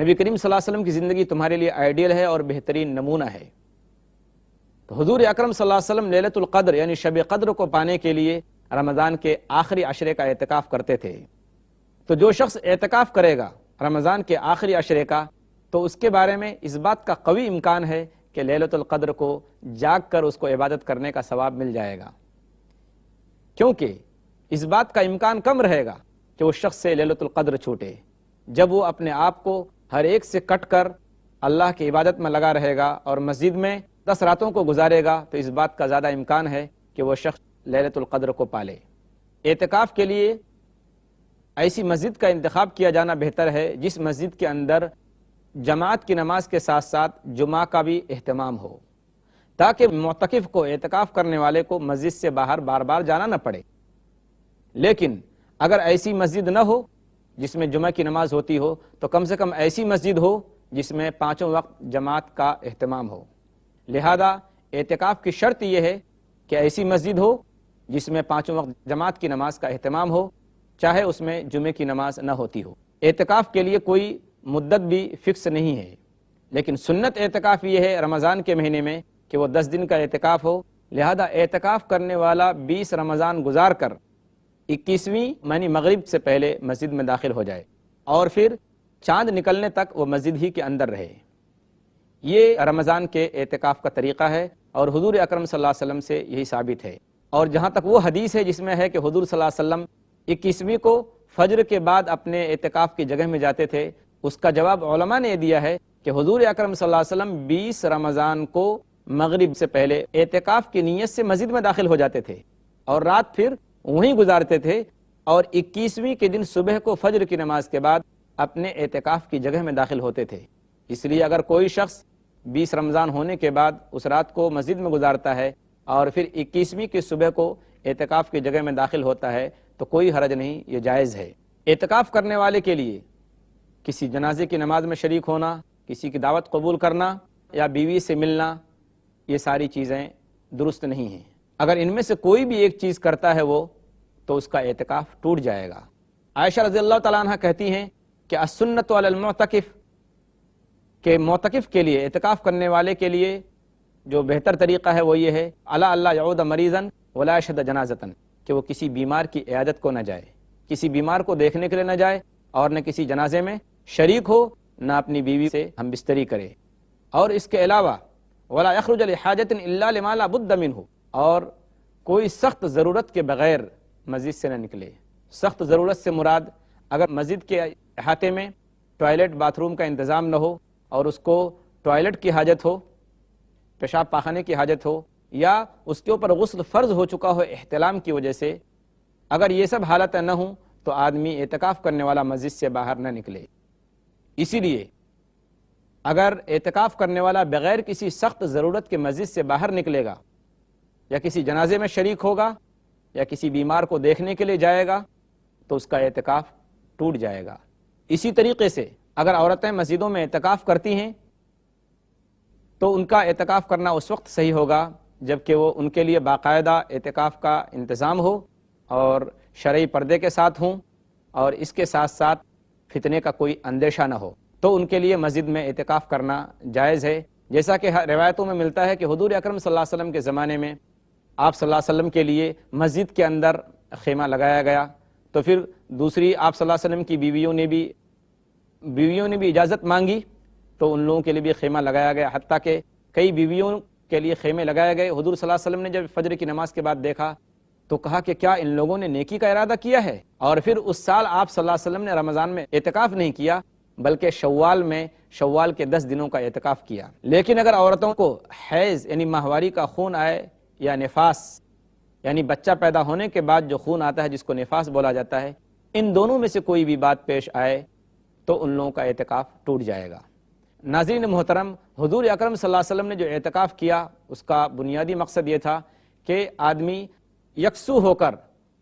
نبی کریم صلی اللہ علیہ وسلم کی زندگی تمہارے لیے آئیڈیل ہے اور بہترین نمونہ ہے۔ تو حضور اکرم صلی اللہ علیہ وسلم لیلۃ القدر یعنی شب قدر کو پانے کے لیے رمضان کے آخری عشرے کا اعتکاف کرتے تھے۔ تو جو شخص اعتکاف کرے گا رمضان کے آخری عشرے کا، تو اس کے بارے میں اس بات کا قوی امکان ہے کہ لیلۃ القدر کو جاگ کر اس کو عبادت کرنے کا ثواب مل جائے گا، کیونکہ اس بات کا امکان کم رہے گا کہ اس شخص سے لیلۃ القدر چھوٹے جب وہ اپنے آپ کو ہر ایک سے کٹ کر اللہ کی عبادت میں لگا رہے گا اور مسجد میں 10 راتوں کو گزارے گا، تو اس بات کا زیادہ امکان ہے کہ وہ شخص لیلۃ القدر کو پالے۔ اعتکاف کے لیے ایسی مسجد کا انتخاب کیا جانا بہتر ہے جس مسجد کے اندر جماعت کی نماز کے ساتھ ساتھ جمعہ کا بھی اہتمام ہو، تاکہ معتکف کو، اعتکاف کرنے والے کو مسجد سے باہر بار بار جانا نہ پڑے۔ لیکن اگر ایسی مسجد نہ ہو جس میں جمعہ کی نماز ہوتی ہو، تو کم سے کم ایسی مسجد ہو جس میں 5 وقت جماعت کا اہتمام ہو۔ لہذا اعتکاف کی شرط یہ ہے کہ ایسی مسجد ہو جس میں 5 وقت جماعت کی نماز کا اہتمام ہو، چاہے اس میں جمعے کی نماز نہ ہوتی ہو۔ اعتکاف کے لیے کوئی مدت بھی فکس نہیں ہے، لیکن سنت اعتکاف یہ ہے رمضان کے مہینے میں کہ وہ 10 دن کا اعتکاف ہو۔ لہذا اعتکاف کرنے والا 20 رمضان گزار کر 21ویں یعنی مغرب سے پہلے مسجد میں داخل ہو جائے اور پھر چاند نکلنے تک وہ مسجد ہی کے اندر رہے۔ یہ رمضان کے اعتکاف کا طریقہ ہے اور حضور اکرم صلی اللہ علیہ وسلم سے یہی ثابت ہے۔ اور جہاں تک وہ حدیث ہے جس میں ہے کہ حضور صلی اللہ علیہ وسلم 21ویں کو فجر کے بعد اپنے اعتکاف کی جگہ میں جاتے تھے، اس کا جواب علماء نے دیا ہے کہ حضور اکرم صلی اللہ علیہ وسلم 20 رمضان کو مغرب سے پہلے اعتکاف کی نیت سے مسجد میں داخل ہو جاتے تھے اور رات پھر وہیں گزارتے تھے، اور 21ویں کے دن صبح کو فجر کی نماز کے بعد اپنے اعتکاف کی جگہ میں داخل ہوتے تھے۔ اس لیے اگر کوئی شخص 20 رمضان ہونے کے بعد اس رات کو مسجد میں گزارتا ہے اور پھر 21ویں کی صبح کو اعتکاف کی جگہ میں داخل ہوتا ہے تو کوئی حرج نہیں، یہ جائز ہے۔ اعتکاف کرنے والے کے لیے کسی جنازے کی نماز میں شریک ہونا، کسی کی دعوت قبول کرنا یا بیوی سے ملنا، یہ ساری چیزیں درست نہیں ہیں۔ اگر ان میں سے کوئی بھی ایک چیز کرتا ہے وہ، تو اس کا اعتکاف ٹوٹ جائے گا۔ عائشہ رضی اللہ تعالیٰ عنہ کہتی ہیں کہ السنت علی المعتکف، کہ معتکف کے لیے، اعتکاف کرنے والے کے لیے جو بہتر طریقہ ہے وہ یہ ہے الا اللہ یعود مریضا ولا یشهد جنازۃ، کہ وہ کسی بیمار کی عیادت کو نہ جائے، کسی بیمار کو دیکھنے کے لیے نہ جائے اور نہ کسی جنازے میں شریک ہو، نہ اپنی بیوی سے ہم بستری کرے۔ اور اس کے علاوہ ولا یخرج لحاجۃ الا لما لا بد منه، اور کوئی سخت ضرورت کے بغیر مسجد سے نہ نکلے۔ سخت ضرورت سے مراد اگر مسجد کے احاطے میں ٹوائلٹ باتھ روم کا انتظام نہ ہو اور اس کو ٹوائلٹ کی حاجت ہو، پیشاب پاخانے کی حاجت ہو، یا اس کے اوپر غسل فرض ہو چکا ہو احتلام کی وجہ سے، اگر یہ سب حالتیں نہ ہوں تو آدمی اعتکاف کرنے والا مسجد سے باہر نہ نکلے۔ اسی لیے اگر اعتکاف کرنے والا بغیر کسی سخت ضرورت کے مسجد سے باہر نکلے گا، یا کسی جنازے میں شریک ہوگا، یا کسی بیمار کو دیکھنے کے لیے جائے گا، تو اس کا اعتکاف ٹوٹ جائے گا۔ اسی طریقے سے اگر عورتیں مسجدوں میں اعتکاف کرتی ہیں تو ان کا اعتکاف کرنا اس وقت صحیح ہوگا جبکہ وہ ان کے لیے باقاعدہ اعتکاف کا انتظام ہو اور شرعی پردے کے ساتھ ہوں، اور اس کے ساتھ ساتھ فتنے کا کوئی اندیشہ نہ ہو، تو ان کے لیے مسجد میں اعتکاف کرنا جائز ہے۔ جیسا کہ روایتوں میں ملتا ہے کہ حضور اکرم صلی اللہ علیہ وسلم کے زمانے میں آپ صلی اللہ علیہ وسلم کے لیے مسجد کے اندر خیمہ لگایا گیا، تو پھر دوسری آپ صلی اللہ علیہ وسلم کی بیویوں نے بھی اجازت مانگی تو ان لوگوں کے لیے بھی خیمہ لگایا گیا، حتیٰ کہ کئی بیویوں کے لیے خیمے لگائے گئے۔ حضور صلی اللہ علیہ وسلم نے جب فجر کی نماز کے بعد دیکھا تو کہا کہ کیا ان لوگوں نے نیکی کا ارادہ کیا ہے؟ اور پھر اس سال آپ صلی اللہ علیہ وسلم نے رمضان میں اعتکاف نہیں کیا بلکہ شوال کے 10 دنوں کا اعتکاف کیا۔ لیکن اگر عورتوں کو حیض یعنی ماہواری کا خون آئے یا نفاس یعنی بچہ پیدا ہونے کے بعد جو خون آتا ہے جس کو نفاس بولا جاتا ہے، ان دونوں میں سے کوئی بھی بات پیش آئے تو ان لوگوں کا اعتکاف ٹوٹ جائے گا۔ ناظرین محترم، حضور اکرم صلی اللہ علیہ وسلم نے جو اعتکاف کیا اس کا بنیادی مقصد یہ تھا کہ آدمی یکسو ہو کر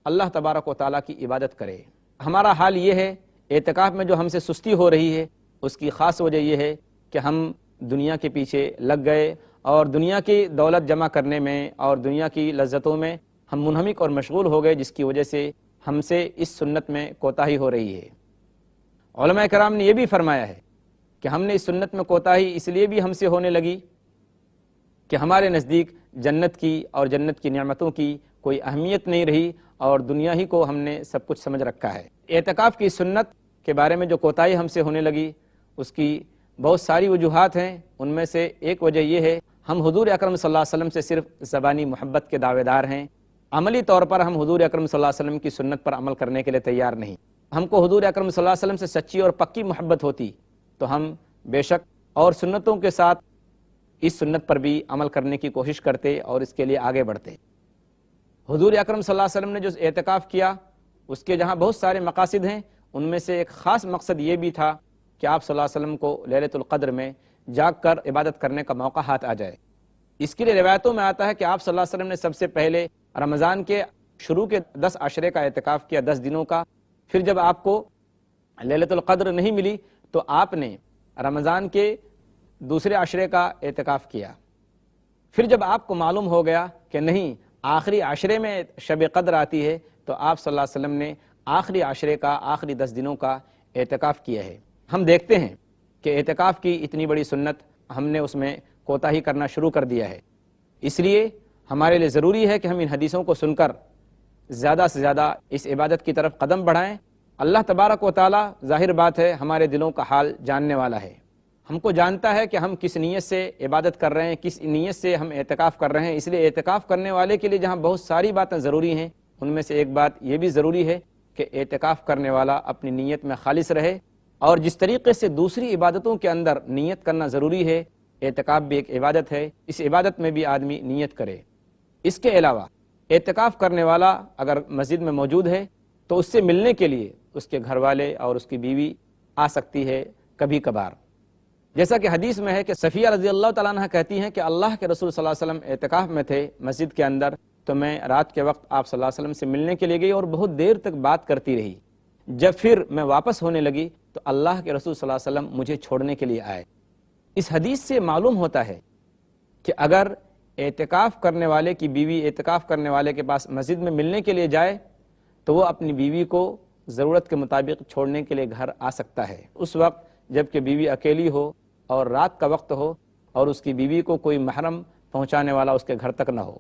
اللہ تبارک و تعالیٰ کی عبادت کرے۔ ہمارا حال یہ ہے اعتکاف میں جو ہم سے سستی ہو رہی ہے اس کی خاص وجہ یہ ہے کہ ہم دنیا کے پیچھے لگ گئے اور دنیا کی دولت جمع کرنے میں اور دنیا کی لذتوں میں ہم منہمک اور مشغول ہو گئے، جس کی وجہ سے ہم سے اس سنت میں کوتاہی ہو رہی ہے۔ علماء کرام نے یہ بھی فرمایا ہے کہ ہم نے اس سنت میں کوتاہی اس لیے بھی ہم سے ہونے لگی کہ ہمارے نزدیک جنت کی اور جنت کی نعمتوں کی کوئی اہمیت نہیں رہی اور دنیا ہی کو ہم نے سب کچھ سمجھ رکھا ہے۔ اعتکاف کی سنت کے بارے میں جو کوتاہی ہم سے ہونے لگی اس کی بہت ساری وجوہات ہیں۔ ان میں سے ایک وجہ یہ ہے ہم حضور اکرم صلی اللہ علیہ وسلم سے صرف زبانی محبت کے دعوے دار ہیں، عملی طور پر ہم حضور اکرم صلی اللہ علیہ وسلم کی سنت پر عمل کرنے کے لیے تیار نہیں۔ ہم کو حضور اکرم صلی اللہ علیہ وسلم سے سچی اور پکی محبت ہوتی تو ہم بے شک اور سنتوں کے ساتھ اس سنت پر بھی عمل کرنے کی کوشش کرتے اور اس کے لیے آگے بڑھتے۔ حضور اکرم صلی اللہ علیہ وسلم نے جو اعتکاف کیا اس کے جہاں بہت سارے مقاصد ہیں، ان میں سے ایک خاص مقصد یہ بھی تھا کہ آپ صلی اللہ علیہ وسلم کو لیلۃ القدر میں جاگ کر عبادت کرنے کا موقع ہاتھ آ جائے۔ اس کے لیے روایتوں میں آتا ہے کہ آپ صلی اللہ علیہ وسلم نے سب سے پہلے رمضان کے شروع کے 10 عشرے کا اعتکاف کیا، 10 دنوں کا۔ پھر جب آپ کو لیلۃ القدر نہیں ملی تو آپ نے رمضان کے دوسرے عشرے کا اعتکاف کیا۔ پھر جب آپ کو معلوم ہو گیا کہ نہیں آخری عشرے میں شب قدر آتی ہے تو آپ صلی اللہ علیہ وسلم نے آخری عشرے کا آخری 10 دنوں کا اعتکاف کیا ہے۔ ہم دیکھتے ہیں کہ اعتکاف کی اتنی بڑی سنت ہم نے اس میں کوتاہی کرنا شروع کر دیا ہے۔ اس لیے ہمارے لیے ضروری ہے کہ ہم ان حدیثوں کو سن کر زیادہ سے زیادہ اس عبادت کی طرف قدم بڑھائیں۔ اللہ تبارک و تعالی ظاہر بات ہے ہمارے دلوں کا حال جاننے والا ہے، ہم کو جانتا ہے کہ ہم کس نیت سے عبادت کر رہے ہیں، کس نیت سے ہم اعتکاف کر رہے ہیں۔ اس لیے اعتکاف کرنے والے کے لیے جہاں بہت ساری باتیں ضروری ہیں ان میں سے ایک بات یہ بھی ضروری ہے کہ اعتکاف کرنے والا اپنی نیت میں خالص رہے، اور جس طریقے سے دوسری عبادتوں کے اندر نیت کرنا ضروری ہے، اعتکاف بھی ایک عبادت ہے، اس عبادت میں بھی آدمی نیت کرے۔ اس کے علاوہ اعتکاف کرنے والا اگر مسجد میں موجود ہے تو اس سے ملنے کے لیے اس کے گھر والے اور اس کی بیوی آ سکتی ہے کبھی کبھار، جیسا کہ حدیث میں ہے کہ صفیہ رضی اللہ تعالیٰ عنہ کہتی ہیں کہ اللہ کے رسول صلی اللہ علیہ وسلم اعتکاف میں تھے مسجد کے اندر، تو میں رات کے وقت آپ صلی اللہ علیہ وسلم سے ملنے کے لیے گئی اور بہت دیر تک بات کرتی رہی۔ جب پھر میں واپس ہونے لگی تو اللہ کے رسول صلی اللہ علیہ وسلم مجھے چھوڑنے کے لیے آئے۔ اس حدیث سے معلوم ہوتا ہے کہ اگر اعتکاف کرنے والے کی بیوی اعتکاف کرنے والے کے پاس مسجد میں ملنے کے لیے جائے تو وہ اپنی بیوی کو ضرورت کے مطابق چھوڑنے کے لیے گھر آ سکتا ہے، اس وقت جب کہ بیوی اکیلی ہو اور رات کا وقت ہو اور اس کی بیوی کو کوئی محرم پہنچانے والا اس کے گھر تک نہ ہو۔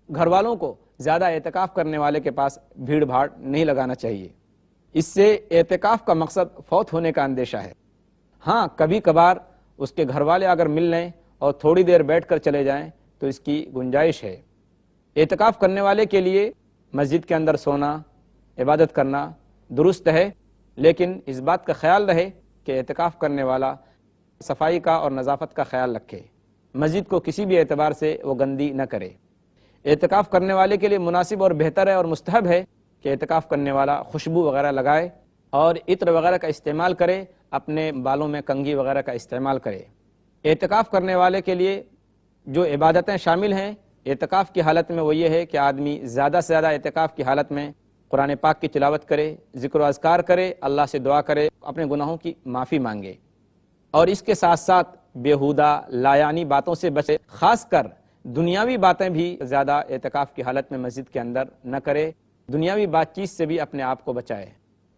گھر والوں کو زیادہ اعتکاف کرنے والے کے پاس بھیڑ بھاڑ نہیں لگانا چاہیے، اس سے اعتکاف کا مقصد فوت ہونے کا اندیشہ ہے۔ ہاں کبھی کبھار اس کے گھر والے اگر مل لیں اور تھوڑی دیر بیٹھ کر چلے جائیں تو اس کی گنجائش ہے۔ اعتکاف کرنے والے کے لیے مسجد کے اندر سونا، عبادت کرنا درست ہے، لیکن اس بات کا خیال رہے کہ اعتکاف کرنے والا صفائی کا اور نظافت کا خیال رکھے، مسجد کو کسی بھی اعتبار سے وہ گندی نہ کرے۔ اعتکاف کرنے والے کے لیے مناسب اور بہتر ہے اور مستحب ہے کہ اعتکاف کرنے والا خوشبو وغیرہ لگائے اور عطر وغیرہ کا استعمال کرے، اپنے بالوں میں کنگھی وغیرہ کا استعمال کرے۔ اعتکاف کرنے والے کے لیے جو عبادتیں شامل ہیں اعتکاف کی حالت میں وہ یہ ہے کہ آدمی زیادہ سے زیادہ اعتکاف کی حالت میں قرآن پاک کی تلاوت کرے، ذکر و اذکار کرے، اللہ سے دعا کرے، اپنے گناہوں کی معافی مانگے، اور اس کے ساتھ ساتھ بیہودہ لایانی باتوں سے بچے، خاص کر دنیاوی باتیں بھی زیادہ اعتکاف کی حالت میں مسجد کے اندر نہ کرے، دنیاوی بات چیز سے بھی اپنے آپ کو بچائے۔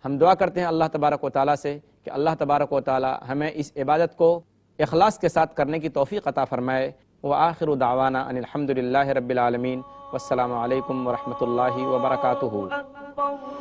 ہم دعا کرتے ہیں اللہ تبارک و تعالیٰ سے کہ اللہ تبارک و تعالیٰ ہمیں اس عبادت کو اخلاص کے ساتھ کرنے کی توفیق عطا فرمائے۔ وآخر دعوانا ان الحمد للہ رب العالمین، والسلام علیکم ورحمۃ اللہ وبرکاتہ۔